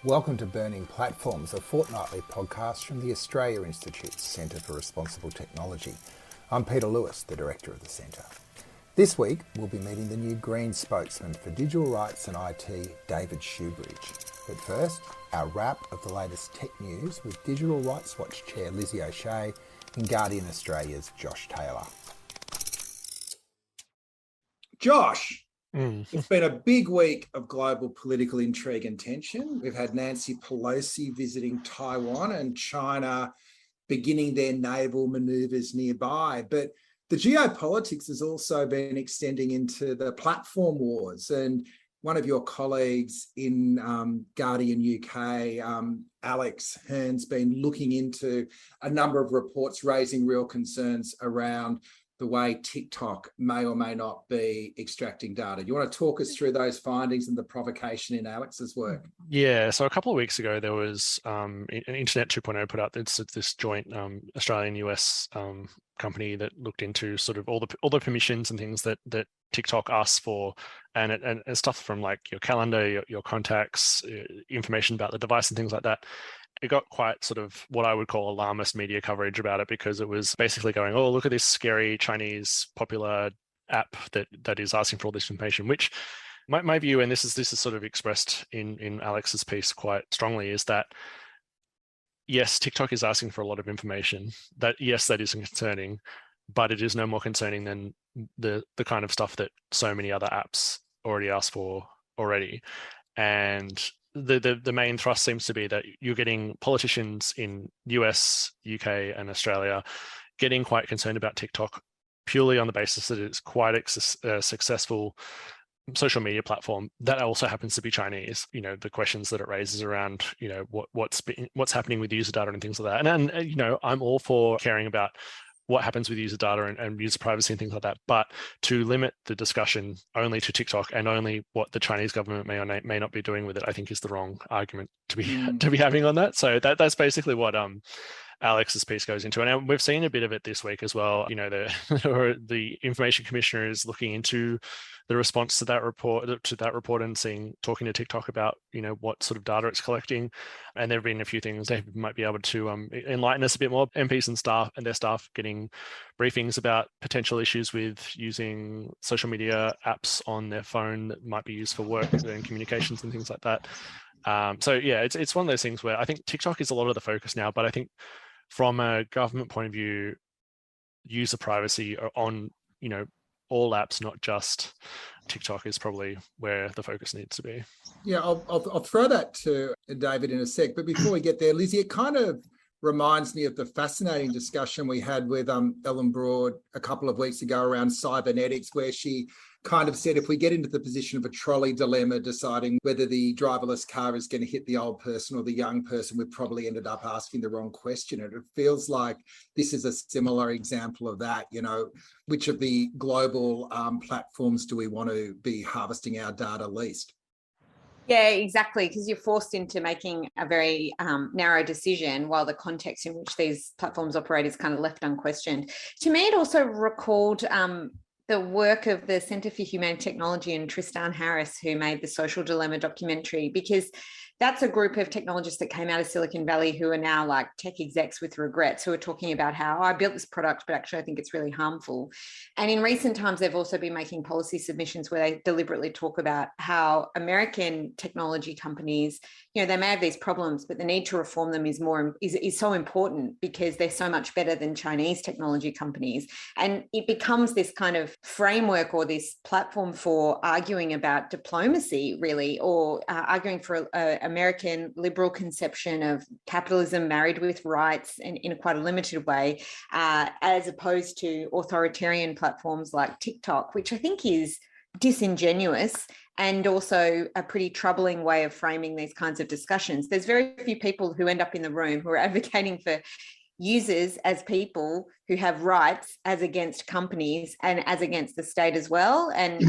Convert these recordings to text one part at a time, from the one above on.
Welcome to Burning Platforms, a fortnightly podcast from the Australia Institute's Centre for Responsible Technology. I'm Peter Lewis, the Director of the Centre. This week, we'll be meeting the new Greens spokesman for digital rights and IT, David Shoebridge. But first, our wrap of the latest tech news with Digital Rights Watch Chair Lizzie O'Shea and Guardian Australia's Josh Taylor. Josh, it's been a big week of global political intrigue and tension. We've had Nancy Pelosi visiting Taiwan and China beginning their naval manoeuvres nearby. But the geopolitics has also been extending into the platform wars. And one of your colleagues in Guardian UK, Alex Hearn's been looking into a number of reports raising real concerns around the way TikTok may or may not be extracting data. You want to talk us through those findings and the provocation in Alex's work? Yeah, so a couple of weeks ago, there was an Internet 2.0 put out this joint Australian-US company that looked into sort of all the permissions and things that TikTok asks for, and stuff from like your calendar, your contacts, information about the device and things like that. It got quite sort of what I would call alarmist media coverage about it, because it was basically going, oh, look at this scary Chinese popular app that is asking for all this information, which my view, and this is sort of expressed in Alex's piece quite strongly, is that yes, TikTok is asking for a lot of information. That is concerning, but it is no more concerning than the kind of stuff that so many other apps already ask for already. And the main thrust seems to be that you're getting politicians in US, UK, and Australia getting quite concerned about TikTok purely on the basis that it's quite a successful social media platform that also happens to be Chinese. You know, the questions that it raises around, you know, what's happening with user data and things like that. And you know, I'm all for caring about what happens with user data and user privacy and things like that. But to limit the discussion only to TikTok and only what the Chinese government may or may not be doing with it, I think is the wrong argument to be having on that. So that's basically what Alex's piece goes into. And we've seen a bit of it this week as well. You know, the Information Commissioner is looking into the response to that report and talking to TikTok about, you know, what sort of data it's collecting. And there have been a few things they might be able to enlighten us a bit more. MPs and their staff getting briefings about potential issues with using social media apps on their phone that might be used for work and communications and things like that. So yeah, it's one of those things where I think TikTok is a lot of the focus now, but I think from a government point of view, user privacy on, you know, all apps, not just TikTok, is probably where the focus needs to be. Yeah, I'll throw that to David in a sec. But before we get there, Lizzie, it kind of reminds me of the fascinating discussion we had with Ellen Broad a couple of weeks ago around cybernetics, where she kind of said if we get into the position of a trolley dilemma, deciding whether the driverless car is going to hit the old person or the young person, we've probably ended up asking the wrong question. And it feels like this is a similar example of that. You know, which of the global platforms do we want to be harvesting our data least? Yeah, exactly, because you're forced into making a very narrow decision while the context in which these platforms operate is kind of left unquestioned. To me, it also recalled the work of the Centre for Humane Technology and Tristan Harris, who made the Social Dilemma documentary, because that's a group of technologists that came out of Silicon Valley who are now like tech execs with regrets, who are talking about how I built this product, but actually I think it's really harmful. And in recent times, they've also been making policy submissions where they deliberately talk about how American technology companies, you know, they may have these problems, but the need to reform them is so important because they're so much better than Chinese technology companies. And it becomes this kind of framework or this platform for arguing about diplomacy, really, or arguing for American liberal conception of capitalism married with rights and in quite a limited way, as opposed to authoritarian platforms like TikTok, which I think is disingenuous and also a pretty troubling way of framing these kinds of discussions. There's very few people who end up in the room who are advocating for users as people who have rights as against companies and as against the state as well. And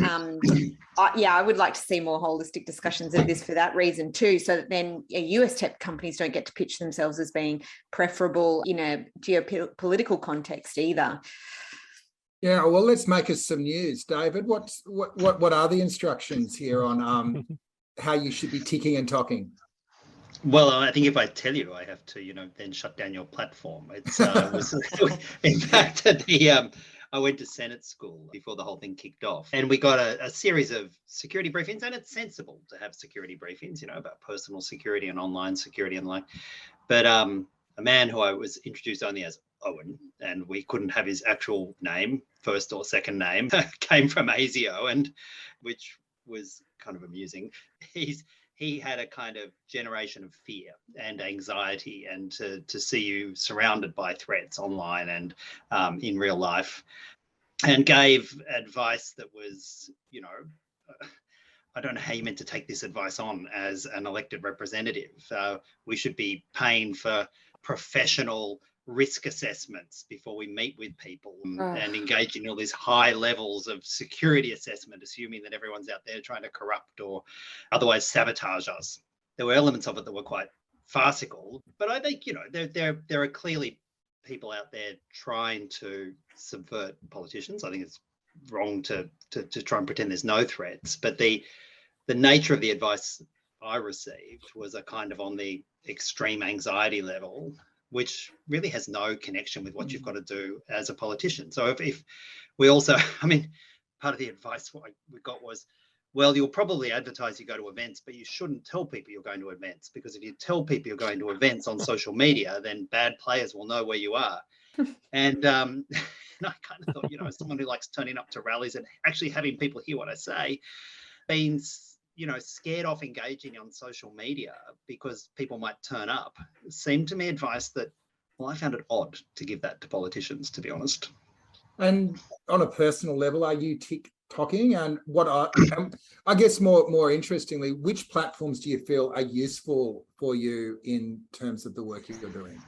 I would like to see more holistic discussions of this for that reason too, so that then US tech companies don't get to pitch themselves as being preferable in a geopolitical context either. Yeah, well, let's make us some news, David. What are the instructions here on how you should be ticking and talking? Well, I think if I tell you, I have to, then shut down your platform. It's in fact, I went to Senate school before the whole thing kicked off, and we got a series of security briefings, and it's sensible to have security briefings, about personal security and online security and like. But a man who I was introduced only as Owen, and we couldn't have his actual name, first or second name, came from ASIO, and which was kind of amusing. He had a kind of generation of fear and anxiety, and to see you surrounded by threats online and in real life, and gave advice that was, I don't know how you meant to take this advice on as an elected representative. We should be paying for professional risk assessments before we meet with people and engage in all these high levels of security assessment, assuming that everyone's out there trying to corrupt or otherwise sabotage us. There were elements of it that were quite farcical, but I think, there are clearly people out there trying to subvert politicians. I think it's wrong to try and pretend there's no threats, but the nature of the advice I received was a kind of on the extreme anxiety level, which really has no connection with what you've got to do as a politician. So if we also, part of the advice we got was, well, you'll probably advertise you go to events, but you shouldn't tell people you're going to events, because if you tell people you're going to events on social media, then bad players will know where you are. And and I kind of thought, as someone who likes turning up to rallies and actually having people hear what I say, being scared off engaging on social media because people might turn up, seemed to me advice that, well, I found it odd to give that to politicians, to be honest. And on a personal level, are you TikToking? And what I guess more interestingly, which platforms do you feel are useful for you in terms of the work you're doing?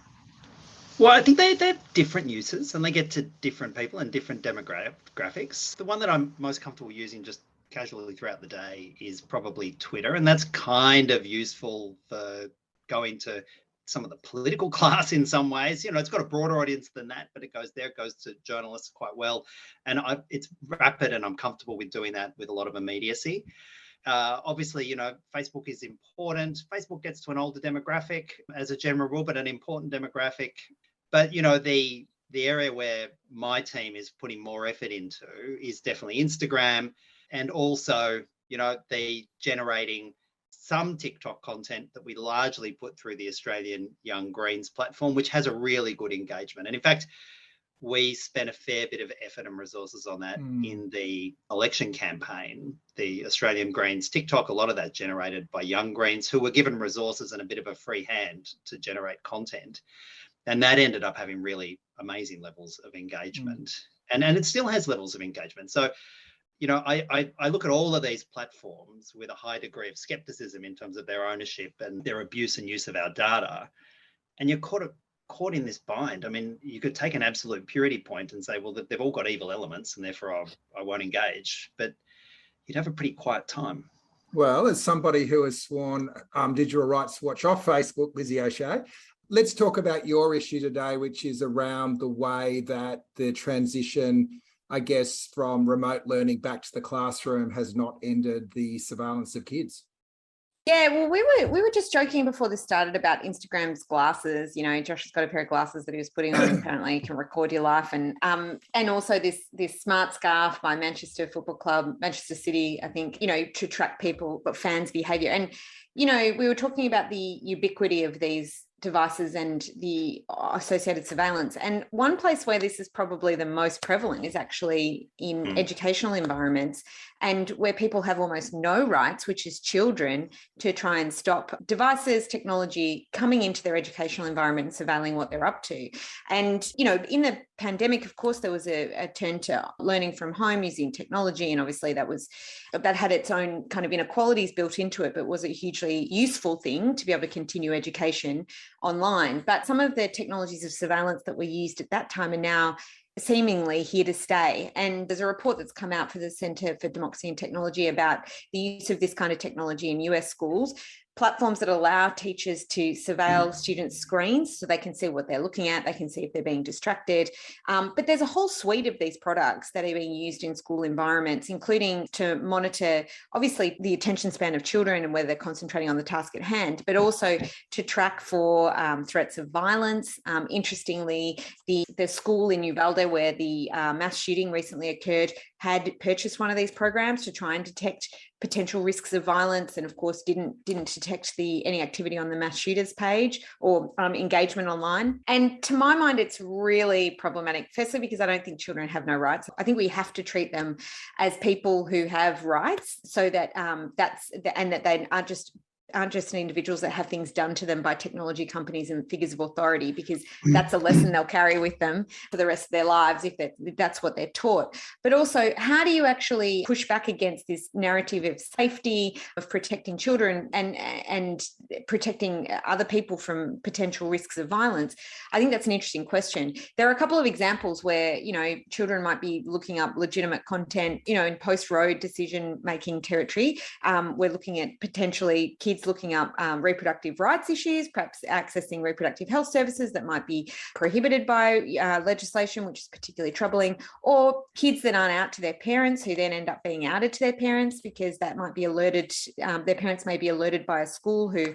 Well, I think they're different uses, and they get to different people and different demographics. The one that I'm most comfortable using just casually throughout the day is probably Twitter, and that's kind of useful for going to some of the political class in some ways. It's got a broader audience than that, but it goes to journalists quite well, and it's rapid, and I'm comfortable with doing that with a lot of immediacy. Obviously, Facebook is important. Facebook gets to an older demographic as a general rule, but an important demographic. But, the area where my team is putting more effort into is definitely Instagram, and also, the generating some TikTok content that we largely put through the Australian Young Greens platform, which has a really good engagement. And in fact, we spent a fair bit of effort and resources on that in the election campaign. The Australian Greens TikTok, a lot of that generated by Young Greens, who were given resources and a bit of a free hand to generate content. And that ended up having really amazing levels of engagement. And it still has levels of engagement. So, I look at all of these platforms with a high degree of skepticism in terms of their ownership and their abuse and use of our data. And you're caught in this bind. You could take an absolute purity point and say, well, they've all got evil elements and therefore I won't engage, but you'd have a pretty quiet time. Well, as somebody who has sworn digital rights watch off Facebook, Lizzie O'Shea, let's talk about your issue today, which is around the way that the transition, I guess, from remote learning back to the classroom has not ended the surveillance of kids. Yeah, well, we were just joking before this started about Instagram's glasses. Josh has got a pair of glasses that he was putting on. Apparently, can record your life, and also this smart scarf by Manchester Football Club, Manchester City, I think, to track people, but fans' behaviour. And we were talking about the ubiquity of these devices and the associated surveillance. And one place where this is probably the most prevalent is actually in educational environments, and where people have almost no rights, which is children, to try and stop devices, technology coming into their educational environment and surveilling what they're up to. And, in the pandemic, of course, there was a turn to learning from home using technology. And obviously that had its own kind of inequalities built into it, but was a hugely useful thing to be able to continue education online. But some of the technologies of surveillance that were used at that time are now seemingly here to stay. And there's a report that's come out for the Centre for Democracy and Technology about the use of this kind of technology in US schools. platforms that allow teachers to surveil students' screens so they can see what they're looking at, they can see if they're being distracted. But there's a whole suite of these products that are being used in school environments, including to monitor, obviously, the attention span of children and whether they're concentrating on the task at hand, but also to track for threats of violence. Interestingly, the school in Uvalde where the mass shooting recently occurred had purchased one of these programs to try and detect potential risks of violence, and of course didn't detect any activity on the mass shooters page or engagement online. And to my mind, it's really problematic, firstly because I don't think children have no rights. I think we have to treat them as people who have rights, so that that they aren't just individuals that have things done to them by technology companies and figures of authority, because that's a lesson they'll carry with them for the rest of their lives if that's what they're taught. But also, how do you actually push back against this narrative of safety, of protecting children and protecting other people from potential risks of violence? I think that's an interesting question. There are a couple of examples where, children might be looking up legitimate content, in post-road decision-making territory. We're looking at potentially kids looking up reproductive rights issues, perhaps accessing reproductive health services that might be prohibited by legislation, which is particularly troubling, or kids that aren't out to their parents who then end up being outed to their parents because that might be alerted, their parents may be alerted by a school who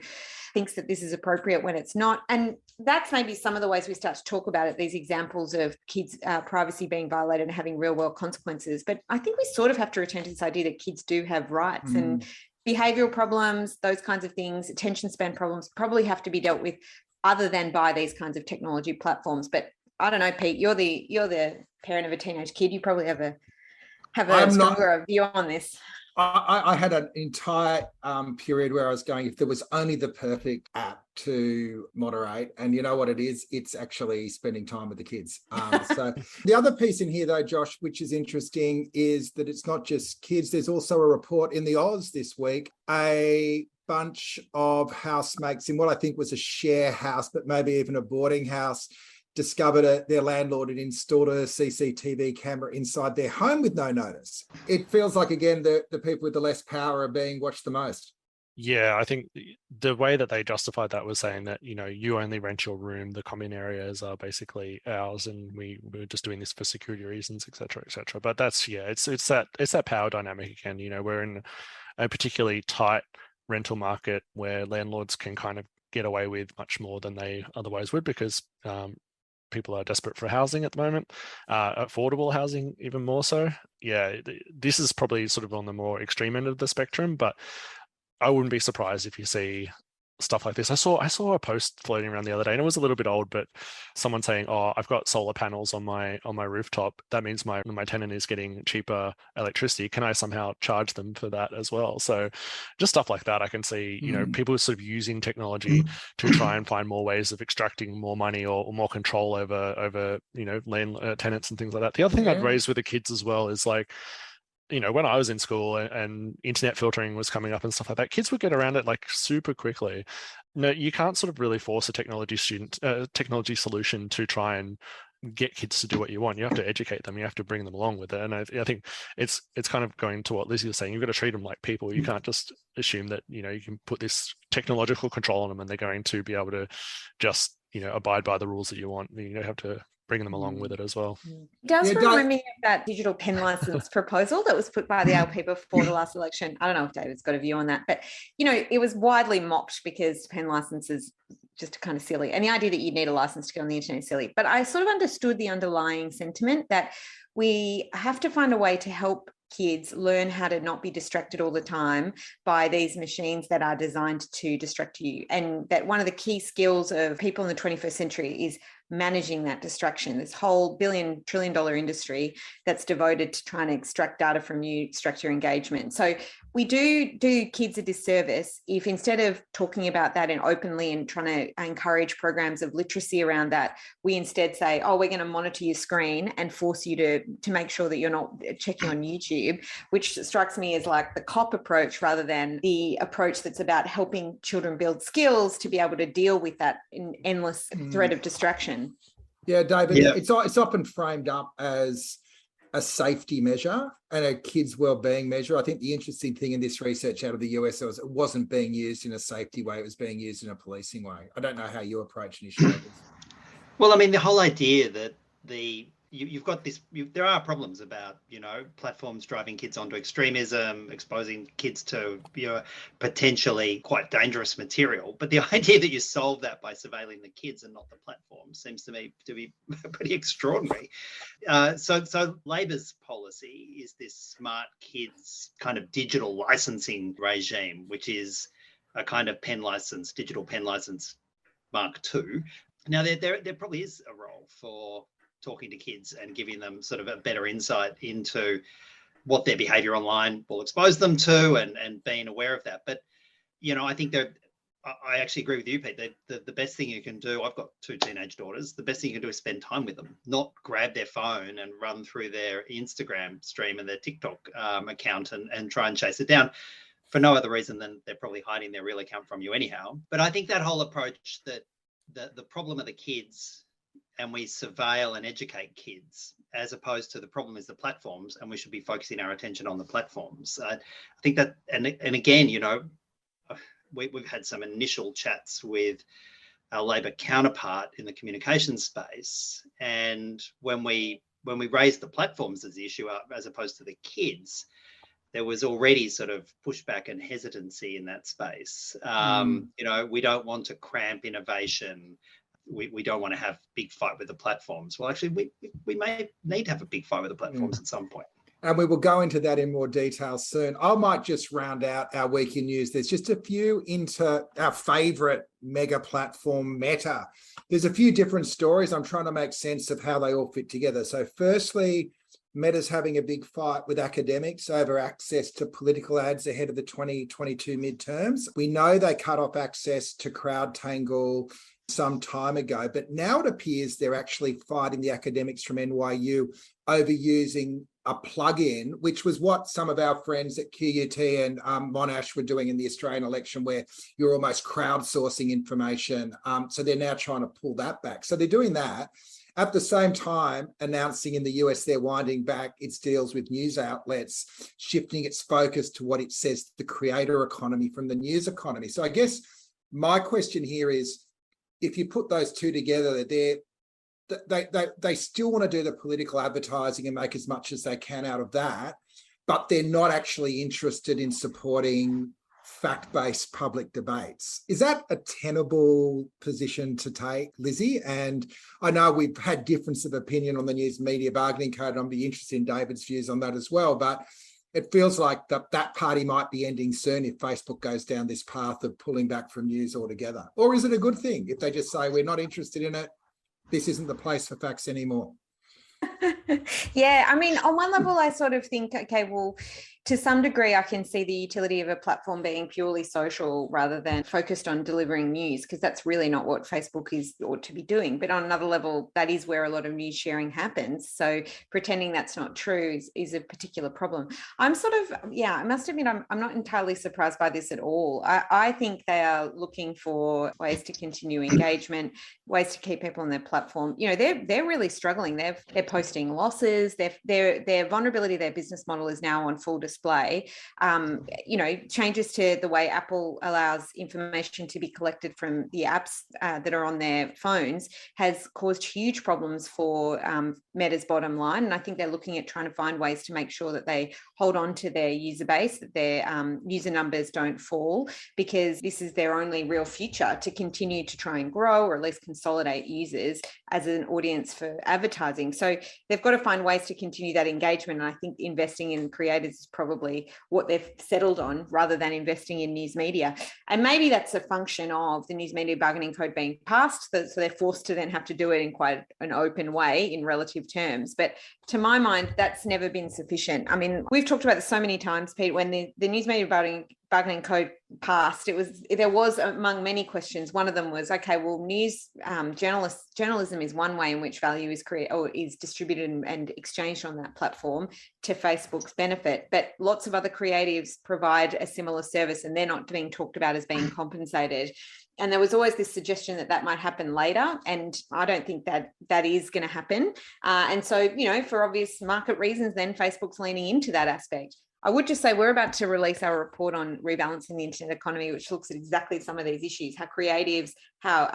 thinks that this is appropriate when it's not. And that's maybe some of the ways we start to talk about it, these examples of kids' privacy being violated and having real world consequences. But I think we sort of have to return to this idea that kids do have rights, and behavioral problems, those kinds of things, attention span problems probably have to be dealt with other than by these kinds of technology platforms. But I don't know, Pete, you're the parent of a teenage kid. You probably have a stronger view on this. I had an entire period where I was going, if there was only the perfect app to moderate, and you know what it is? It's actually spending time with the kids. So the other piece in here, though, Josh, which is interesting, is that it's not just kids. There's also a report in the Oz this week, a bunch of housemates in what I think was a share house, but maybe even a boarding house, discovered their landlord had installed a CCTV camera inside their home with no notice. It feels like, again, the people with the less power are being watched the most. Yeah, I think the way that they justified that was saying that, you only rent your room, the common areas are basically ours, and we're just doing this for security reasons, et cetera, et cetera. But that's, it's that power dynamic again. We're in a particularly tight rental market where landlords can kind of get away with much more than they otherwise would, because people are desperate for housing at the moment, affordable housing even more so. Yeah, this is probably sort of on the more extreme end of the spectrum, but I wouldn't be surprised if you see stuff like this. I saw a post floating around the other day, and it was a little bit old, but someone saying, "Oh, I've got solar panels on my rooftop. That means my tenant is getting cheaper electricity. Can I somehow charge them for that as well?" So, just stuff like that. I can see, people sort of using technology to try and find more ways of extracting more money or more control over tenants and things like that. The other thing I'd raise with the kids as well is like, when I was in school and internet filtering was coming up and stuff like that, kids would get around it like super quickly. No, you can't sort of really force a technology solution to try and get kids to do what you want. You have to educate them. You have to bring them along with it. And I think it's kind of going to what Lizzie was saying. You've got to treat them like people. You can't just assume that, you can put this technological control on them and they're going to be able to just, abide by the rules that you want. You have to bring them along with it as well. It does remind me of that digital pen license proposal that was put by the LP before the last election. I don't know if David's got a view on that, but it was widely mocked because pen licenses just kind of silly, and the idea that you need a license to get on the internet is silly. But I sort of understood the underlying sentiment that we have to find a way to help kids learn how to not be distracted all the time by these machines that are designed to distract you, and that one of the key skills of people in the 21st century is managing that distraction. This whole $1 trillion industry that's devoted to trying to extract data from you, extract your engagement. So we do kids a disservice if, instead of talking about that and openly and trying to encourage programs of literacy around that, we instead say, oh, we're going to monitor your screen and force you to make sure that you're not checking on YouTube, which strikes me as like the cop approach rather than the approach that's about helping children build skills to be able to deal with that endless threat of distraction. Yeah, David, it's often framed up as a safety measure and a kids' wellbeing measure. I think the interesting thing in this research out of the US was it wasn't being used in a safety way, it was being used in a policing way. I don't know how you approach initiatives. Well, I mean, the whole idea that you've got this, there are problems about, platforms driving kids onto extremism, exposing kids to, potentially quite dangerous material. But the idea that you solve that by surveilling the kids and not the platform seems to me to be pretty extraordinary. So Labor's policy is this smart kids kind of digital licensing regime, which is a kind of digital pen license Mark II. Now, there probably is a role for talking to kids and giving them sort of a better insight into what their behaviour online will expose them to and being aware of that. But, I think that I actually agree with you, Pete. The best thing you can do, I've got 2 teenage daughters, the best thing you can do is spend time with them, not grab their phone and run through their Instagram stream and their TikTok account and try and chase it down for no other reason than they're probably hiding their real account from you anyhow. But I think that whole approach that the problem of the kids and we surveil and educate kids as opposed to the problem is the platforms and we should be focusing our attention on the platforms. I think that, and again, we've had some initial chats with our Labor counterpart in the communication space. And when we raised the platforms as the issue as opposed to the kids, there was already sort of pushback and hesitancy in that space. We don't want to cramp innovation. We don't want to have big fight with the platforms. Well, actually, we may need to have a big fight with the platforms at some point. And we will go into that in more detail soon. I might just round out our week in news. There's just a few into our favourite mega platform, Meta. There's a few different stories. I'm trying to make sense of how they all fit together. So firstly, Meta's having a big fight with academics over access to political ads ahead of the 2022 midterms. We know they cut off access to CrowdTangle some time ago, but now it appears they're actually fighting the academics from NYU over using a plugin, which was what some of our friends at QUT and Monash were doing in the Australian election, where you're almost crowdsourcing information. So they're now trying to pull that back. So they're doing that. At the same time, announcing in the US they're winding back its deals with news outlets, shifting its focus to what it says, the creator economy from the news economy. So I guess my question here is, if you put those two together, they still want to do the political advertising and make as much as they can out of that, but they're not actually interested in supporting fact-based public debates. Is that a tenable position to take, Lizzie? And I know we've had difference of opinion on the News Media Bargaining Code, and I'd be interested in David's views on that as well, but it feels like that party might be ending soon if Facebook goes down this path of pulling back from news altogether. Or is it a good thing if they just say, we're not interested in it, this isn't the place for facts anymore? Yeah, I mean, on one level, I sort of think, okay, well, to some degree, I can see the utility of a platform being purely social rather than focused on delivering news, because that's really not what Facebook ought to be doing. But on another level, that is where a lot of news sharing happens. So pretending that's not true is a particular problem. I'm sort of, I must admit, I'm not entirely surprised by this at all. I think they are looking for ways to continue engagement, ways to keep people on their platform. They're really struggling. They're posting losses. Their vulnerability, their business model is now on full display. Changes to the way Apple allows information to be collected from the apps that are on their phones has caused huge problems for Meta's bottom line. And I think they're looking at trying to find ways to make sure that they hold on to their user base, that their user numbers don't fall, because this is their only real future to continue to try and grow or at least consolidate users as an audience for advertising. So they've got to find ways to continue that engagement. And I think investing in creators is probably what they've settled on rather than investing in news media. And maybe that's a function of the News Media Bargaining Code being passed, so they're forced to then have to do it in quite an open way in relative terms. But to my mind, that's never been sufficient. I mean, we've talked about this so many times, Pete, when the News Media Bargaining Code passed, there was among many questions. One of them was, okay, well, news journalism is one way in which value is created or is distributed and exchanged on that platform to Facebook's benefit, but lots of other creatives provide a similar service and they're not being talked about as being compensated. And there was always this suggestion that that might happen later. And I don't think that that is going to happen. And so, you know, for obvious market reasons, then Facebook's leaning into that aspect. I would just say we're about to release our report on rebalancing the internet economy, which looks at exactly some of these issues, how creatives, how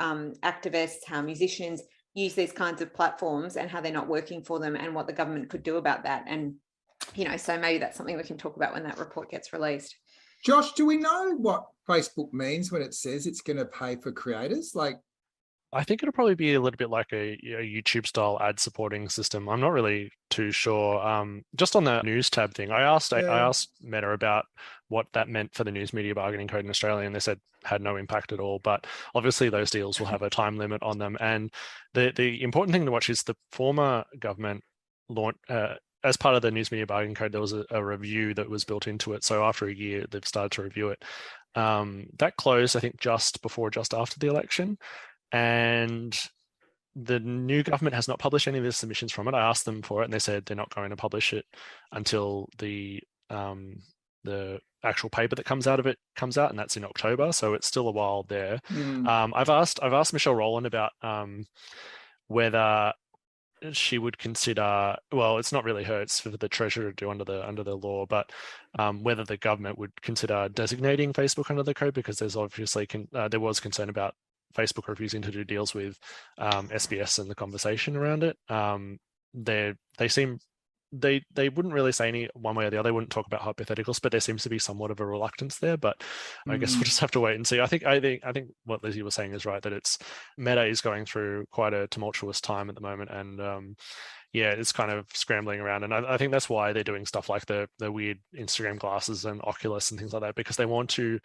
activists, how musicians use these kinds of platforms and how they're not working for them and what the government could do about that. And, you know, so maybe that's something we can talk about when that report gets released. Josh, do we know what Facebook means when it says it's going to pay for creators? Like, I think it'll probably be a little bit like a YouTube style ad supporting system. I'm not really too sure. Just on the news tab thing, I asked Meta about what that meant for the news media bargaining code in Australia, and they said had no impact at all. But obviously those deals will have a time limit on them. And the important thing to watch is the former government launched, as part of the news media bargaining code, there was a review that was built into it. So after a year, they've started to review it. That closed, I think, just after the election. And the new government has not published any of the submissions from it. I asked them for it, and they said they're not going to publish it until the actual paper that comes out of it comes out, and that's in October. So it's still a while there. I've asked Michelle Rowland about whether she would consider, well, it's not really her, it's for the Treasurer to do under the law, but whether the government would consider designating Facebook under the code, because there's obviously there was concern about Facebook refusing to do deals with SBS and the conversation around it. They wouldn't really say any one way or the other. They wouldn't talk about hypotheticals, but there seems to be somewhat of a reluctance there. But I guess we'll just have to wait and see. I think what Lizzie was saying is right, that Meta is going through quite a tumultuous time at the moment, and it's kind of scrambling around. And I think that's why they're doing stuff like the weird Instagram glasses and Oculus and things like that, because they want to.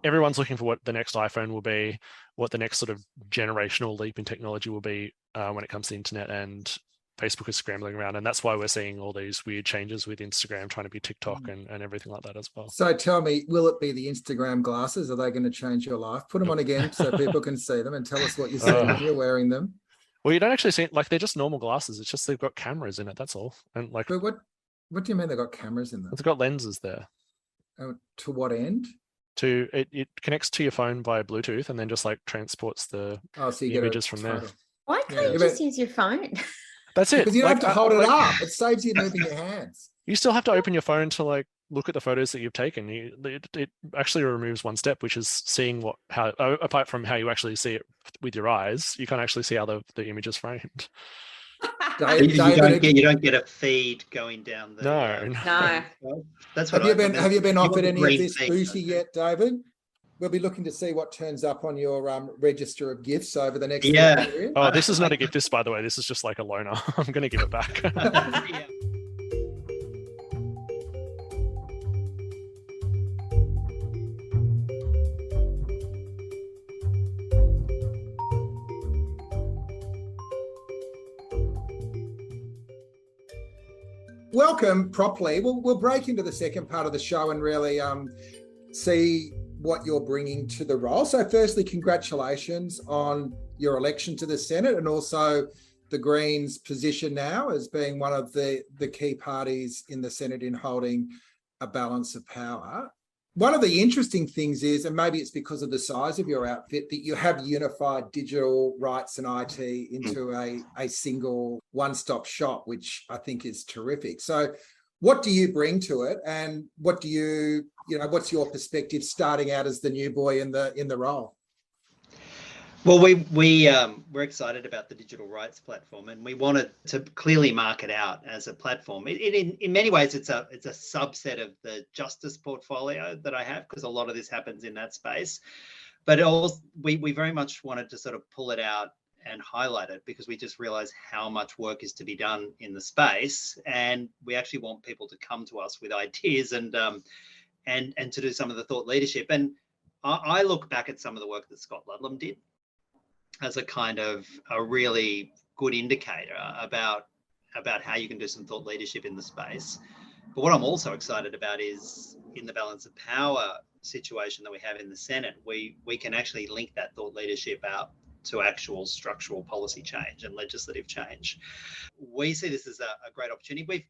Everyone's looking for what the next iPhone will be, what the next sort of generational leap in technology will be when it comes to the internet, and Facebook is scrambling around. And that's why we're seeing all these weird changes with Instagram trying to be TikTok and everything like that as well. So tell me, will it be the Instagram glasses? Are they going to change your life? Put them on again so people can see them, and tell us what you're seeing when you're wearing them. Well, you don't actually see, like, they're just normal glasses. It's just they've got cameras in it, that's all. And like, but what do you mean they've got cameras in them? It's got lenses there. To what end? It connects to your phone via Bluetooth and then just like transports the images from there. Why can't you just use your phone? That's it. Because you don't have to hold it up. It saves you moving your hands. You still have to open your phone to like look at the photos that you've taken. It actually removes one step, which is seeing how apart from how you actually see it with your eyes, you can't actually see how the image is framed. You don't get a feed going down the. No. That's what have you been offered any of this booty yet, David? We'll be looking to see what turns up on your register of gifts over the next year. Oh, this is not a gift. This, by the way, this is just like a loaner. I'm going to give it back. Yeah. Welcome properly. We'll break into the second part of the show and really see what you're bringing to the role. So firstly, congratulations on your election to the Senate, and also the Greens' position now as being one of the key parties in the Senate in holding a balance of power. One of the interesting things is, and maybe it's because of the size of your outfit, that you have unified digital rights and IT into a single one-stop shop, which I think is terrific. So what do you bring to it, and what do what's your perspective starting out as the new boy in the role? Well, we're excited about the digital rights platform, and we wanted to clearly mark it out as a platform. In many ways, it's a subset of the justice portfolio that I have, because a lot of this happens in that space. But also, we very much wanted to sort of pull it out and highlight it, because we just realize how much work is to be done in the space, and we actually want people to come to us with ideas and to do some of the thought leadership. And I look back at some of the work that Scott Ludlam did as a kind of a really good indicator about how you can do some thought leadership in the space. But what I'm also excited about is, in the balance of power situation that we have in the Senate, we can actually link that thought leadership out to actual structural policy change and legislative change. We see this as a great opportunity.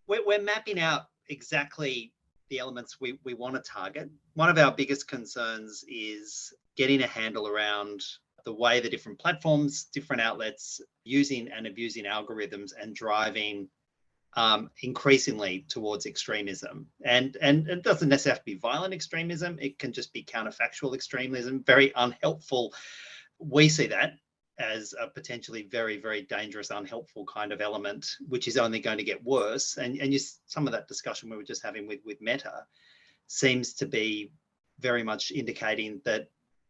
We're mapping out exactly the elements we want to target. One of our biggest concerns is getting a handle around the way the different platforms, different outlets using and abusing algorithms and driving increasingly towards extremism. And it doesn't necessarily have to be violent extremism. It can just be counterfactual extremism, very unhelpful. We see that as a potentially very, very dangerous, unhelpful kind of element, which is only going to get worse. And some of that discussion we were just having with Meta seems to be very much indicating that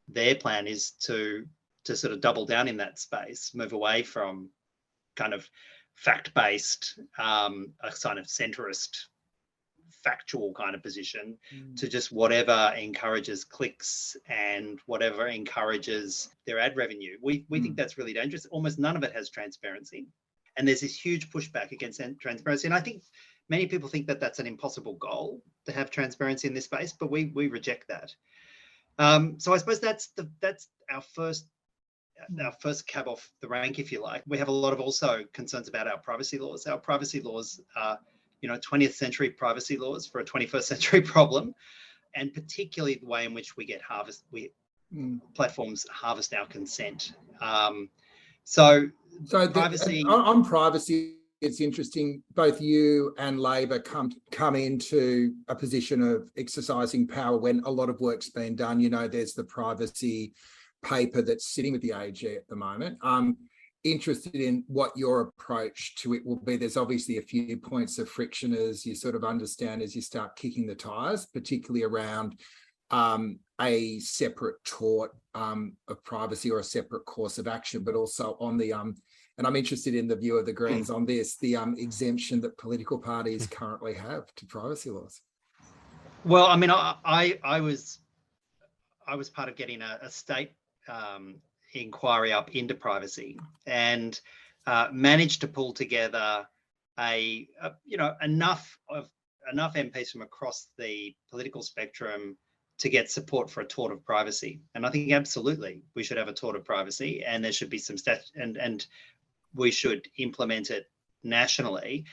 their plan is to sort of double down in that space, move away from kind of fact-based, a kind of centrist, factual kind of position to just whatever encourages clicks and whatever encourages their ad revenue. We think that's really dangerous. Almost none of it has transparency. And there's this huge pushback against transparency. And I think many people think that that's an impossible goal to have transparency in this space, but we reject that. So I suppose that's our first cab off the rank, if you like. We have a lot of also concerns about our privacy laws. Our privacy laws are, 20th century privacy laws for a 21st century problem, and particularly the way in which we get platforms harvest our consent. So privacy. On privacy, it's interesting. Both you and Labor come into a position of exercising power when a lot of work's been done. There's the privacy paper that's sitting with the AG at the moment. I'm interested in what your approach to it will be. There's obviously a few points of friction as you sort of understand as you start kicking the tires, particularly around a separate tort of privacy or a separate course of action, but also on the and I'm interested in the view of the Greens on this, the exemption that political parties currently have to privacy laws. Well, I mean, I was part of getting a state inquiry up into privacy and managed to pull together enough MPs from across the political spectrum to get support for a tort of privacy. And I think absolutely we should have a tort of privacy, and there should be some and we should implement it nationally.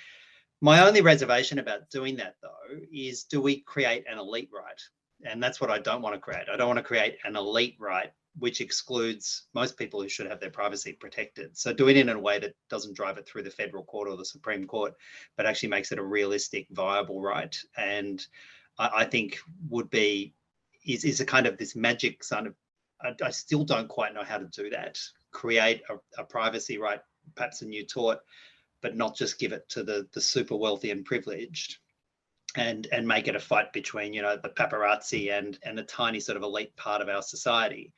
My only reservation about doing that, though, is do we create an elite right? And that's what I don't want to create. I don't want to create an elite right which excludes most people who should have their privacy protected. So doing it in a way that doesn't drive it through the federal court or the Supreme Court, but actually makes it a realistic, viable right. And I think is a kind of this magic sort of, I still don't quite know how to do that. Create a privacy right, perhaps a new tort, but not just give it to the super wealthy and privileged. And make it a fight between, the paparazzi and a tiny sort of elite part of our society.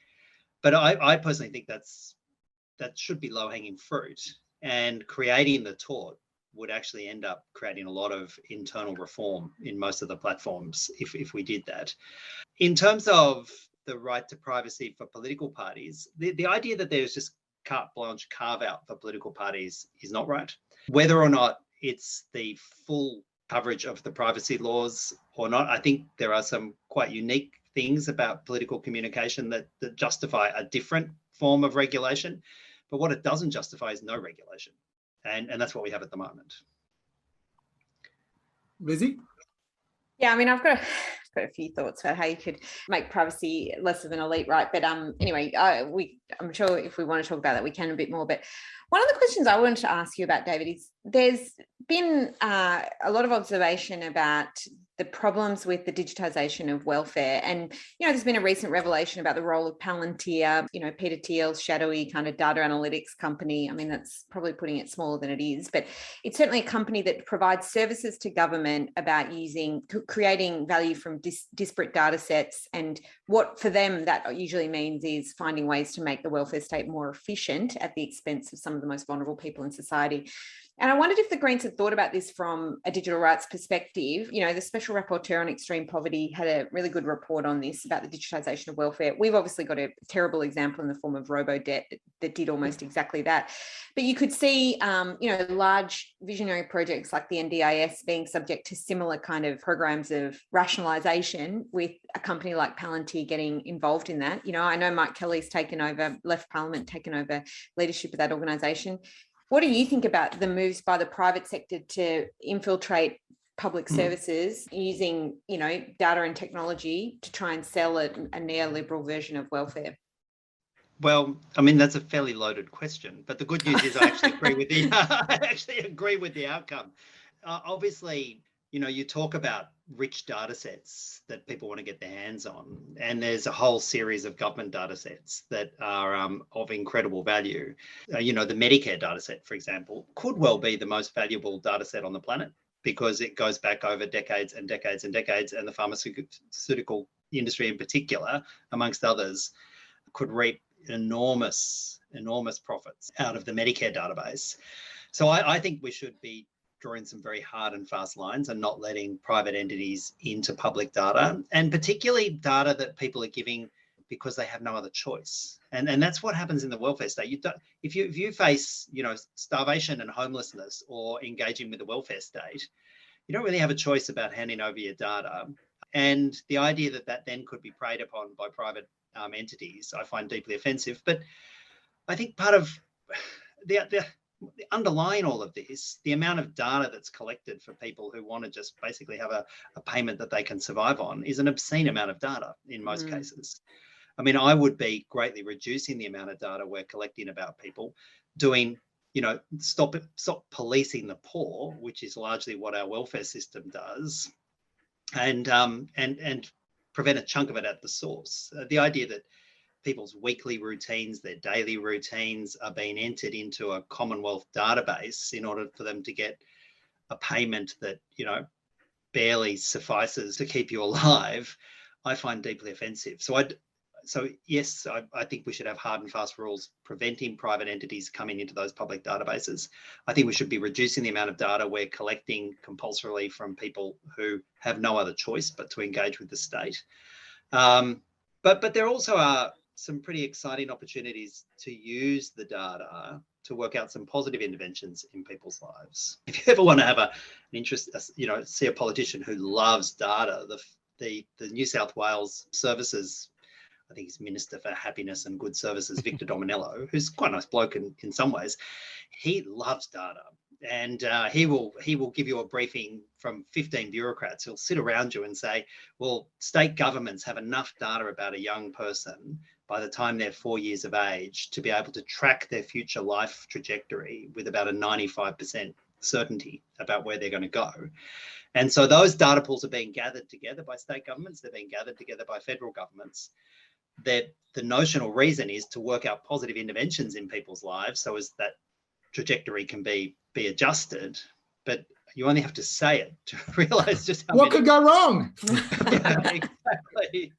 But I personally think that should be low-hanging fruit, and creating the tort would actually end up creating a lot of internal reform in most of the platforms if we did that. In terms of the right to privacy for political parties, the idea that there's just carte blanche carve-out for political parties is not right. Whether or not it's the full coverage of the privacy laws or not, I think there are some quite unique things about political communication that justify a different form of regulation. But what it doesn't justify is no regulation. And that's what we have at the moment. Lizzie? Yeah, I mean, I've got a few thoughts about how you could make privacy less of an elite right. But anyway, I'm sure if we want to talk about that, we can a bit more. But one of the questions I wanted to ask you about, David, is there's been a lot of observation about the problems with the digitisation of welfare. And, there's been a recent revelation about the role of Palantir, Peter Thiel's shadowy kind of data analytics company. I mean, that's probably putting it smaller than it is, but it's certainly a company that provides services to government about creating value from disparate data sets. And what for them that usually means is finding ways to make the welfare state more efficient at the expense of some of the most vulnerable people in society. And I wondered if the Greens had thought about this from a digital rights perspective. The Special Rapporteur on Extreme Poverty had a really good report on this about the digitisation of welfare. We've obviously got a terrible example in the form of robo-debt that did almost exactly that. But you could see, large visionary projects like the NDIS being subject to similar kind of programs of rationalisation, with a company like Palantir getting involved in that. I know Mike Kelly's left Parliament, taken over leadership of that organisation. What do you think about the moves by the private sector to infiltrate public services using, data and technology to try and sell a neoliberal version of welfare? Well, I mean, that's a fairly loaded question, but the good news is I actually agree with the outcome. Obviously, you talk about rich data sets that people want to get their hands on, and there's a whole series of government data sets that are of incredible value. The Medicare data set, for example, could well be the most valuable data set on the planet because it goes back over decades and decades and decades, and the pharmaceutical industry in particular, amongst others, could reap enormous profits out of the Medicare database. So I think we should be drawing some very hard and fast lines and not letting private entities into public data, and particularly data that people are giving because they have no other choice. And that's what happens in the welfare state. If you face starvation and homelessness or engaging with the welfare state, you don't really have a choice about handing over your data. And the idea that then could be preyed upon by private entities, I find deeply offensive. But I think part of the underlying all of this, the amount of data that's collected for people who want to just basically have a payment that they can survive on is an obscene amount of data in most cases. I mean, I would be greatly reducing the amount of data we're collecting about people, doing, stop policing the poor, which is largely what our welfare system does, and prevent a chunk of it at the source. The idea that people's weekly routines, their daily routines are being entered into a Commonwealth database in order for them to get a payment that, barely suffices to keep you alive, I find deeply offensive. So yes, I think we should have hard and fast rules preventing private entities coming into those public databases. I think we should be reducing the amount of data we're collecting compulsorily from people who have no other choice but to engage with the state. But there also are some pretty exciting opportunities to use the data to work out some positive interventions in people's lives. If you ever want to have an interest, see a politician who loves data, the New South Wales Services, I think he's Minister for Happiness and Good Services, Victor Dominello, who's quite a nice bloke in some ways, he loves data. And he will give you a briefing from 15 bureaucrats. He'll sit around you and say, well, state governments have enough data about a young person by the time they're 4 years of age to be able to track their future life trajectory with about a 95% certainty about where they're going to go. And so those data pools are being gathered together by state governments. They're being gathered together by federal governments. The notional reason is to work out positive interventions in people's lives so as that trajectory can be adjusted, but you only have to say it to realize just how what could go wrong. Yeah, exactly.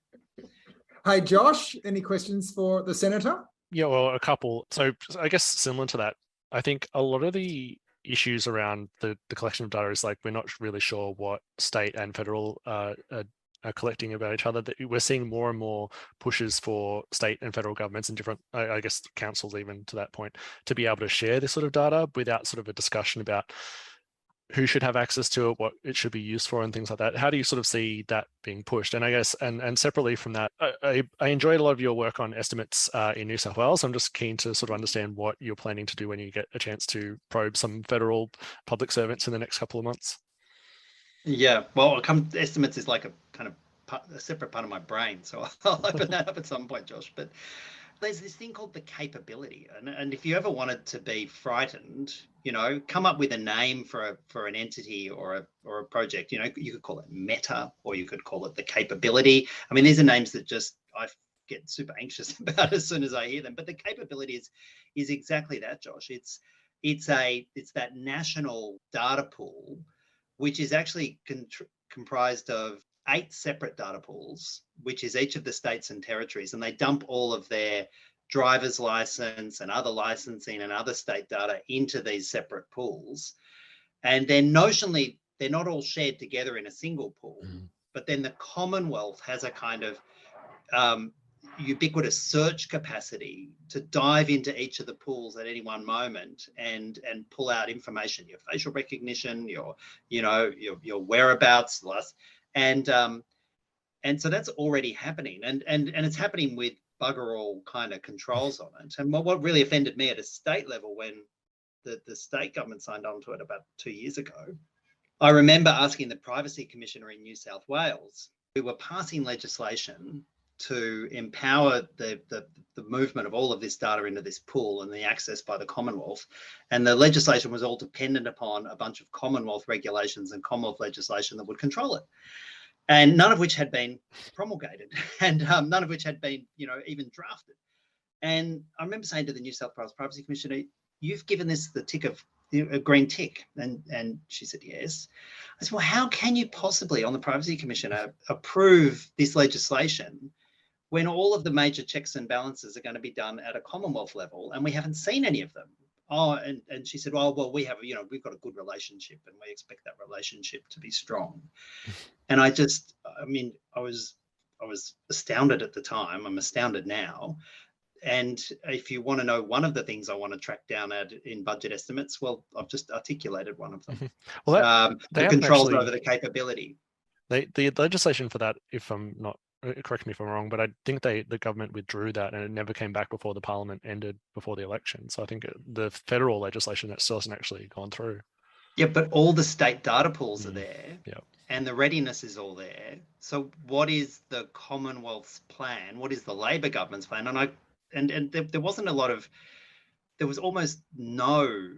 Hey, Josh, any questions for the Senator? Yeah, well, a couple. So I guess similar to that, I think a lot of the issues around the collection of data is like we're not really sure what state and federal are collecting about each other. That we're seeing more and more pushes for state and federal governments and different, I guess, councils even to that point, to be able to share this sort of data without sort of a discussion about who should have access to it, what it should be used for, and things like that. How do you sort of see that being pushed? And I guess, and separately from that, I enjoyed a lot of your work on estimates in New South Wales. I'm just keen to sort of understand what you're planning to do when you get a chance to probe some federal public servants in the next couple of months. Yeah, well, estimates is like a kind of a separate part of my brain, so I'll open that up at some point, Josh. But there's this thing called the capability, and if you ever wanted to be frightened, come up with a name for an entity or a project. You could call it Meta, or you could call it the capability. I mean, these are names that just I get super anxious about as soon as I hear them. But the capability is exactly that, Josh. It's that national data pool, which is actually comprised of 8 separate data pools, which is each of the states and territories, and they dump all of their driver's license and other licensing and other state data into these separate pools. And then notionally, they're not all shared together in a single pool, but then the Commonwealth has a kind of ubiquitous search capacity to dive into each of the pools at any one moment and pull out information, your facial recognition, your whereabouts, and so that's already happening, and it's happening with bugger all kind of controls on it. And what really offended me at a state level when the state government signed on to it about 2 years ago, I remember asking the Privacy Commissioner in New South Wales, we were passing legislation to empower the movement of all of this data into this pool and the access by the Commonwealth. And the legislation was all dependent upon a bunch of Commonwealth regulations and Commonwealth legislation that would control it. And none of which had been promulgated and none of which had been, even drafted. And I remember saying to the New South Wales Privacy Commissioner, you've given this the tick of a green tick. And she said, yes. I said, well, how can you possibly, on the Privacy Commissioner, approve this legislation when all of the major checks and balances are going to be done at a Commonwealth level and we haven't seen any of them? Oh, and she said, well, we have, we've got a good relationship and we expect that relationship to be strong. And I was astounded at the time. I'm astounded now. And if you want to know one of the things I want to track down in budget estimates, well, I've just articulated one of them. Well, the controls over the capability. The legislation for that, if I'm not, correct me if I'm wrong, but I think the government withdrew that and it never came back before the parliament ended before the election. So I think the federal legislation that still hasn't actually gone through. Yeah, but all the state data pools are there. Yeah. And the readiness is all there. So what is the Commonwealth's plan? What is the Labor government's plan? And there wasn't there was almost no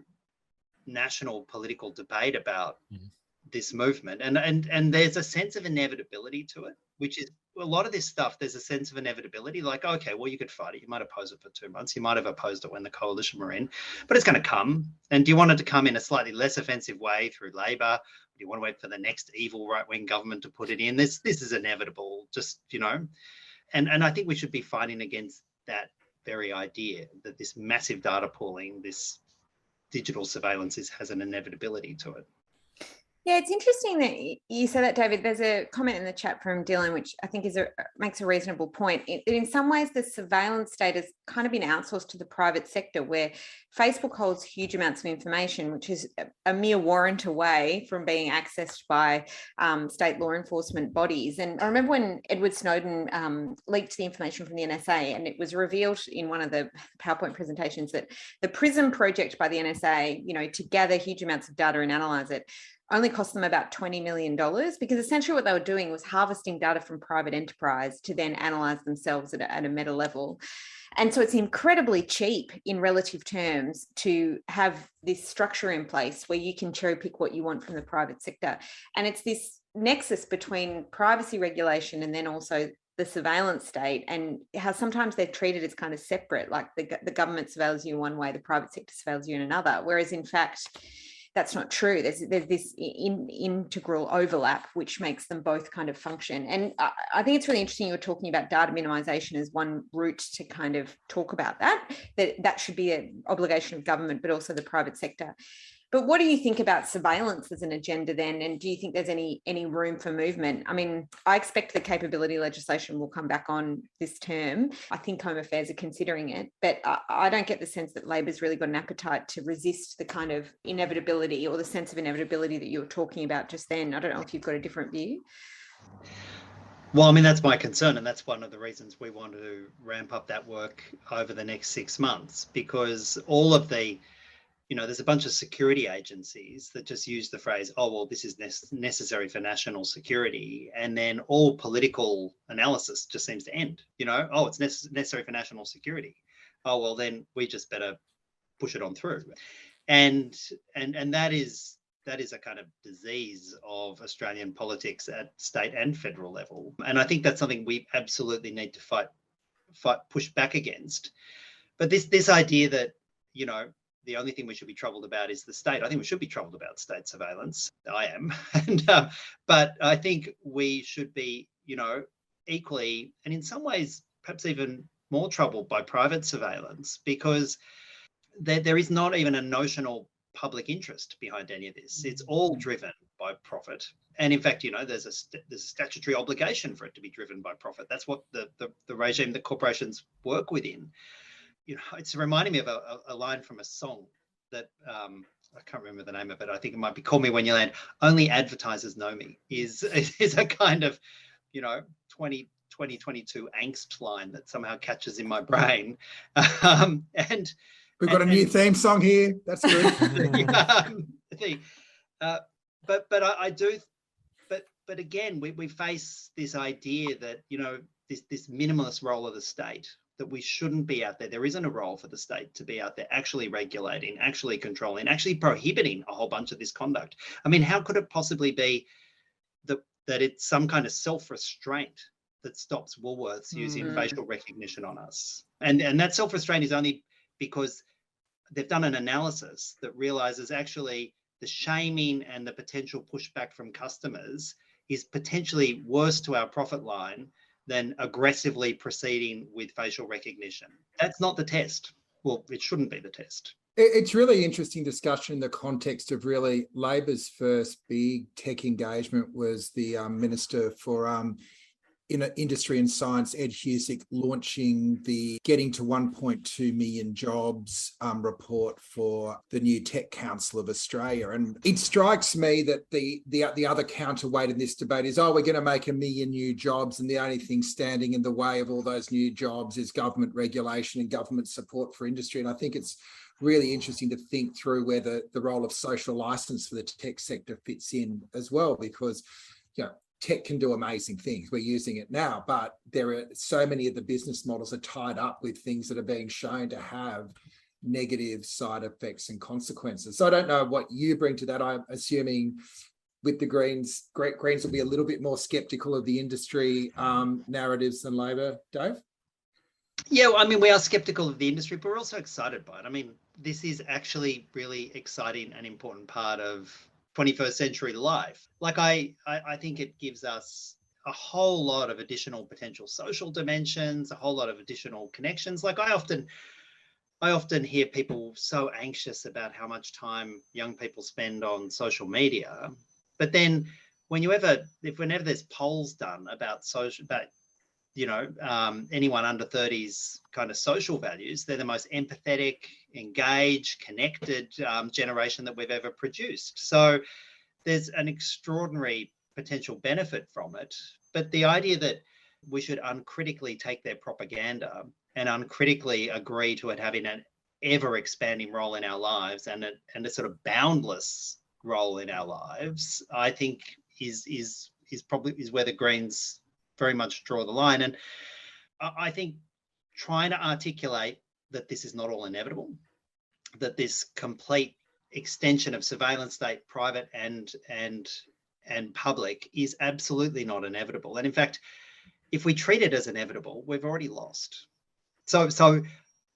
national political debate about this movement. And there's a sense of inevitability to it, which is a lot of this stuff, there's a sense of inevitability, like, okay, well, you could fight it. You might oppose it for 2 months. You might have opposed it when the coalition were in, but it's going to come. And do you want it to come in a slightly less offensive way through Labor? Or do you want to wait for the next evil right-wing government to put it in? This is inevitable, just, and I think we should be fighting against that very idea that this massive data pooling, this digital surveillance has an inevitability to it. Yeah, it's interesting that you say that, David. There's a comment in the chat from Dylan, which I think makes a reasonable point. In some ways, the surveillance state has kind of been outsourced to the private sector, where Facebook holds huge amounts of information, which is a mere warrant away from being accessed by state law enforcement bodies. And I remember when Edward Snowden leaked the information from the NSA, and it was revealed in one of the PowerPoint presentations that the PRISM project by the NSA, to gather huge amounts of data and analyze it, only cost them about $20 million, because essentially what they were doing was harvesting data from private enterprise to then analyze themselves at a meta level. And so it's incredibly cheap in relative terms to have this structure in place where you can cherry pick what you want from the private sector. And it's this nexus between privacy regulation and then also the surveillance state, and how sometimes they're treated as kind of separate, like the government surveils you in one way, the private sector surveils you in another, whereas in fact, that's not true. There's this integral overlap, which makes them both kind of function. And I think it's really interesting you were talking about data minimization as one route to kind of talk about that should be an obligation of government, but also the private sector. But what do you think about surveillance as an agenda then? And do you think there's any room for movement? I mean, I expect the capability legislation will come back on this term. I think Home Affairs are considering it, but I don't get the sense that Labor's really got an appetite to resist the kind of inevitability or the sense of inevitability that you were talking about just then. I don't know if you've got a different view. Well, I mean, that's my concern, and that's one of the reasons we want to ramp up that work over the next 6 months, because all of the there's a bunch of security agencies that just use the phrase, oh, well, this is necessary for national security. And then all political analysis just seems to end, oh, it's necessary for national security. Oh, well, then we just better push it on through. And that is a kind of disease of Australian politics at state and federal level. And I think that's something we absolutely need to push back against. But this idea that, the only thing we should be troubled about is the state. I think we should be troubled about state surveillance. I am. But I think we should be, equally, and in some ways, perhaps even more troubled by private surveillance, because there is not even a notional public interest behind any of this. It's all driven by profit. And in fact, there's a statutory obligation for it to be driven by profit. That's what the regime that corporations work within. It's reminding me of a line from a song that I can't remember the name of it. I think it might be "Call Me When You Land." Only advertisers know me is a kind of 2022 angst line that somehow catches in my brain. And we've got a new theme song here. That's good. but I do, but again, we face this idea that, you know, this minimalist role of the state, that we shouldn't be out there. There isn't a role for the state to be out there actually regulating, actually controlling, actually prohibiting a whole bunch of this conduct. I mean, how could it possibly be that it's some kind of self-restraint that stops Woolworths using facial recognition on us? And that self-restraint is only because they've done an analysis that realizes actually the shaming and the potential pushback from customers is potentially worse to our profit line than aggressively proceeding with facial recognition. That's not the test. Well, it shouldn't be the test. It's really interesting discussion in the context of really Labor's first big tech engagement was the Minister for Industry and Science, Ed Husic, launching the Getting to 1.2 Million Jobs report for the new Tech Council of Australia. And it strikes me that the other counterweight in this debate is, we're going to make 1 million new jobs, and the only thing standing in the way of all those new jobs is government regulation and government support for industry. And I think it's really interesting to think through where the role of social license for the tech sector fits in as well, because, you know, tech can do amazing things. We're using it now, but there are so many of the business models are tied up with things that are being shown to have negative side effects and consequences. So I don't know what you bring to that. I'm assuming with the Greens will be a little bit more skeptical of the industry narratives than Labor, Dave? Yeah, well, I mean, we are skeptical of the industry, but we're also excited by it. I mean, this is actually really exciting and important part of 21st century life. Like, I think it gives us a whole lot of additional potential social dimensions, a whole lot of additional connections. Like, I often hear people so anxious about how much time young people spend on social media, but then whenever there's polls done about anyone under 30's kind of social values, they're the most empathetic, engaged, connected generation that we've ever produced. So there's an extraordinary potential benefit from it. But the idea that we should uncritically take their propaganda and uncritically agree to it having an ever-expanding role in our lives and a sort of boundless role in our lives, I think is where the Greens very much draw the line. And I think trying to articulate that this is not all inevitable, that this complete extension of surveillance state, private and public, is absolutely not inevitable. And in fact, if we treat it as inevitable, we've already lost. So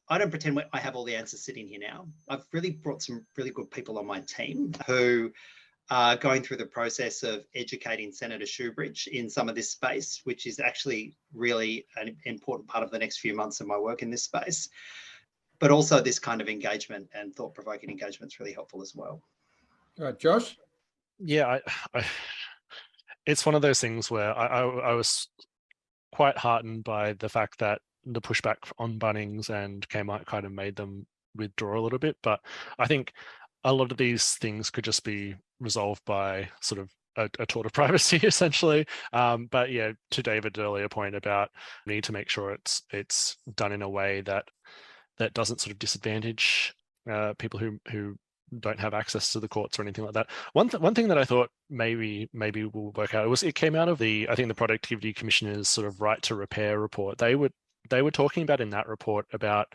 I don't pretend I have all the answers sitting here now. I've really brought some really good people on my team who going through the process of educating Senator Shoebridge in some of this space, which is actually really an important part of the next few months of my work in this space. But also this kind of engagement and thought-provoking engagement is really helpful as well. All right, Josh? Yeah, it's one of those things where I was quite heartened by the fact that the pushback on Bunnings and Kmart kind of made them withdraw a little bit. But I think a lot of these things could just be resolved by sort of a tort of privacy, essentially. But yeah, to David's earlier point about need to make sure it's done in a way that doesn't sort of disadvantage people who don't have access to the courts or anything like that. One thing that I thought maybe will work out, it came out of I think the Productivity Commissioner's sort of right to repair report. They were talking about in that report about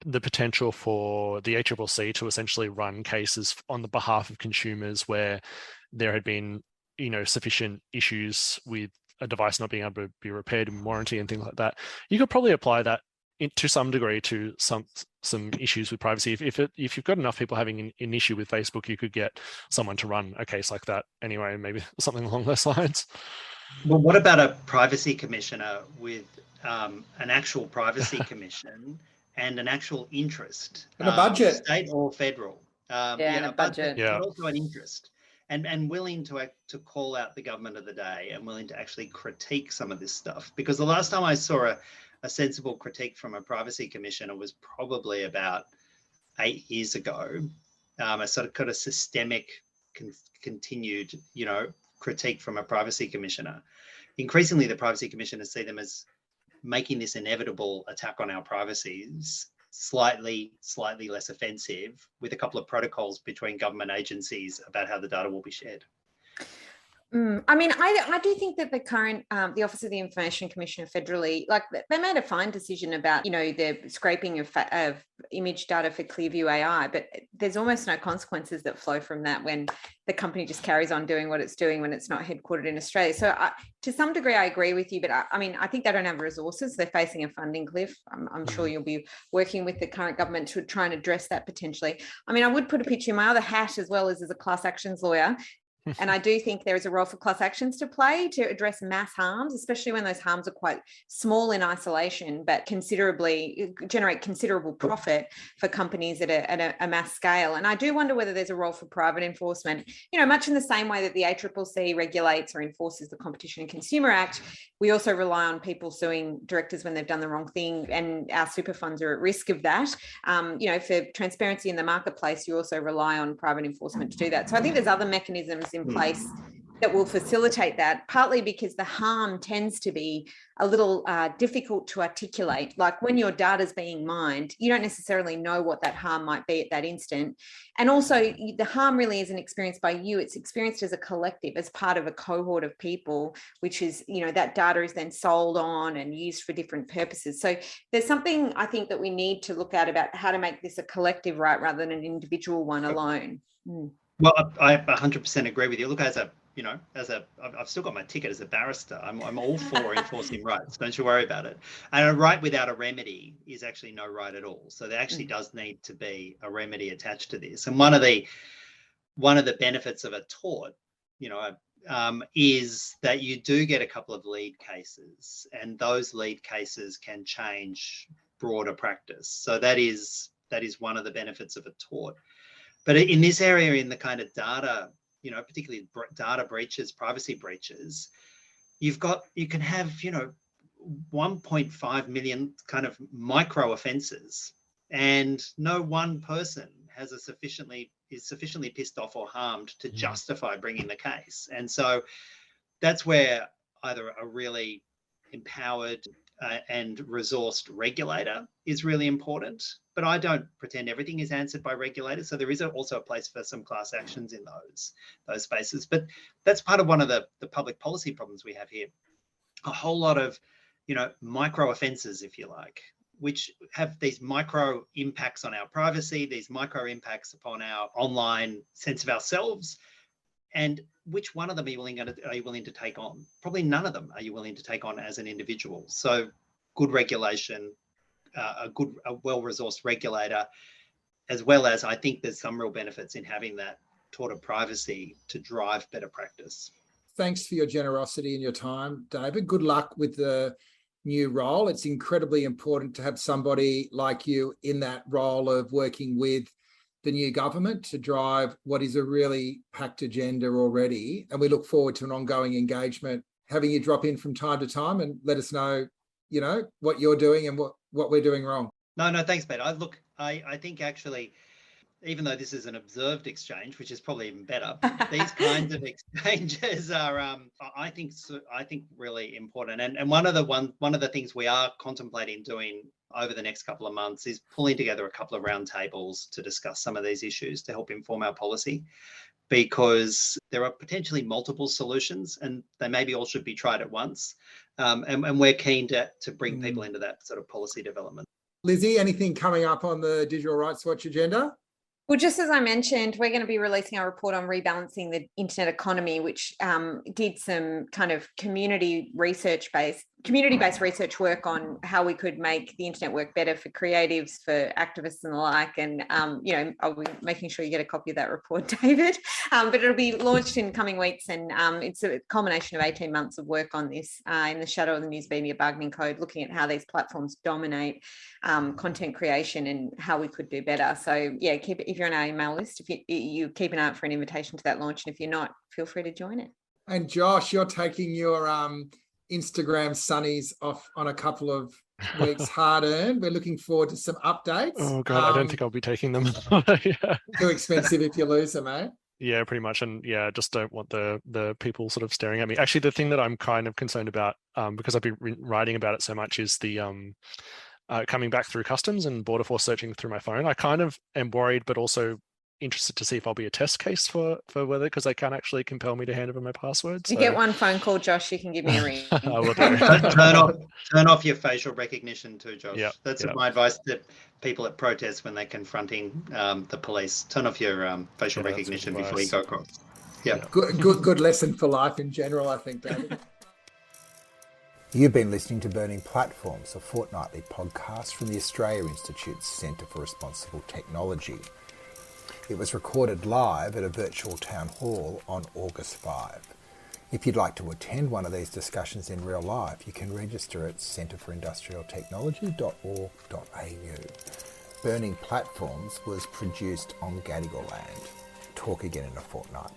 the potential for the ACCC to essentially run cases on the behalf of consumers where there had been, sufficient issues with a device not being able to be repaired in warranty and things like that. You could probably apply that to some degree to some issues with privacy. If you've got enough people having an issue with Facebook, you could get someone to run a case like that anyway, maybe something along those lines. Well, what about a privacy commissioner with an actual privacy commission and an actual interest? And a budget. State or federal. And a budget. But also an interest. And willing to call out the government of the day and willing to actually critique some of this stuff. Because the last time I saw a sensible critique from a privacy commissioner was probably about 8 years ago. A sort of kind of systemic, continued, critique from a privacy commissioner. Increasingly, the privacy commissioners see them as making this inevitable attack on our privacies slightly less offensive, with a couple of protocols between government agencies about how the data will be shared. I mean, I do think that the current, the Office of the Information Commissioner federally, like they made a fine decision about, the scraping of image data for Clearview AI, but there's almost no consequences that flow from that when the company just carries on doing what it's doing when it's not headquartered in Australia. So to some degree, I agree with you, but I mean, I think they don't have resources. They're facing a funding cliff. I'm sure you'll be working with the current government to try and address that potentially. I mean, I would put a picture in my other hat as well as a class actions lawyer. And I do think there is a role for class actions to play to address mass harms, especially when those harms are quite small in isolation, but generate considerable profit for companies at a mass scale. And I do wonder whether there's a role for private enforcement, much in the same way that the ACCC regulates or enforces the Competition and Consumer Act. We also rely on people suing directors when they've done the wrong thing, and our super funds are at risk of that. For transparency in the marketplace, you also rely on private enforcement to do that. So I think there's other mechanisms in place that will facilitate that, partly because the harm tends to be a little difficult to articulate. Like when your data is being mined, you don't necessarily know what that harm might be at that instant. And also the harm really isn't experienced by you, it's experienced as a collective, as part of a cohort of people, which is, that data is then sold on and used for different purposes. So there's something I think that we need to look at about how to make this a collective right rather than an individual one alone. Well, I 100% agree with you. Look, I've still got my ticket as a barrister. I'm all for enforcing rights. Don't you worry about it. And a right without a remedy is actually no right at all. So there actually does need to be a remedy attached to this. And one of the benefits of a tort, is that you do get a couple of lead cases, and those lead cases can change broader practice. So that is one of the benefits of a tort. But in this area, in the kind of data, particularly data breaches, privacy breaches, you can have, 1.5 million kind of micro offences, and no one person is sufficiently pissed off or harmed to justify bringing the case. And so that's where either a really empowered and resourced regulator is really important. But I don't pretend everything is answered by regulators. So there is also a place for some class actions in those spaces. But that's part of one of the public policy problems we have here. A whole lot of, micro offences, if you like, which have these micro impacts on our privacy, these micro impacts upon our online sense of ourselves. And which one of them are you willing to take on? Probably none of them are you willing to take on as an individual. So good regulation, a well-resourced regulator, as well as I think there's some real benefits in having that tort of privacy to drive better practice. Thanks for your generosity and your time, David. Good luck with the new role. It's incredibly important to have somebody like you in that role of working with the new government to drive what is a really packed agenda already. And we look forward to an ongoing engagement, having you drop in from time to time and let us know, what you're doing and what we're doing wrong. No, thanks, Peter. I think actually, even though this is an observed exchange, which is probably even better, these kinds of exchanges are, I think, really important. And one of the things we are contemplating doing over the next couple of months is pulling together a couple of roundtables to discuss some of these issues to help inform our policy, because there are potentially multiple solutions and they maybe all should be tried at once. And we're keen to bring people into that sort of policy development. Lizzie, anything coming up on the Digital Rights Watch agenda? Well, just as I mentioned, we're going to be releasing our report on rebalancing the internet economy, which did some kind of community-based research work on how we could make the internet work better for creatives, for activists and the like. And, I'll be making sure you get a copy of that report, David. But it'll be launched in coming weeks. And it's a culmination of 18 months of work on this in the shadow of the News Media Bargaining Code, looking at how these platforms dominate content creation and how we could do better. So, yeah, if you're on our email list, if you keep an eye out for an invitation to that launch. And if you're not, feel free to join it. And Josh, you're taking your Instagram sunnies off on a couple of weeks hard-earned. We're looking forward to some updates. Oh, God, I don't think I'll be taking them. Yeah. Too expensive if you lose them, eh? Yeah, pretty much. And yeah, I just don't want the people sort of staring at me. Actually, the thing that I'm kind of concerned about, because I've been writing about it so much, is the coming back through customs and border force searching through my phone. I kind of am worried, but also interested to see if I'll be a test case for whether, because they can't actually compel me to hand over my password. You get one phone call, Josh, you can give me a ring. I will do. Turn off your facial recognition too, Josh. Yep, That's yep. my advice to people at protests when they're confronting the police. Turn off your facial recognition before you go across. Yeah. Good lesson for life in general, I think, David. You've been listening to Burning Platforms, a fortnightly podcast from the Australia Institute's Centre for Responsible Technology. It was recorded live at a virtual town hall on August 5. If you'd like to attend one of these discussions in real life, you can register at centreforindustrialtechnology.org.au. Burning Platforms was produced on Gadigal land. Talk again in a fortnight.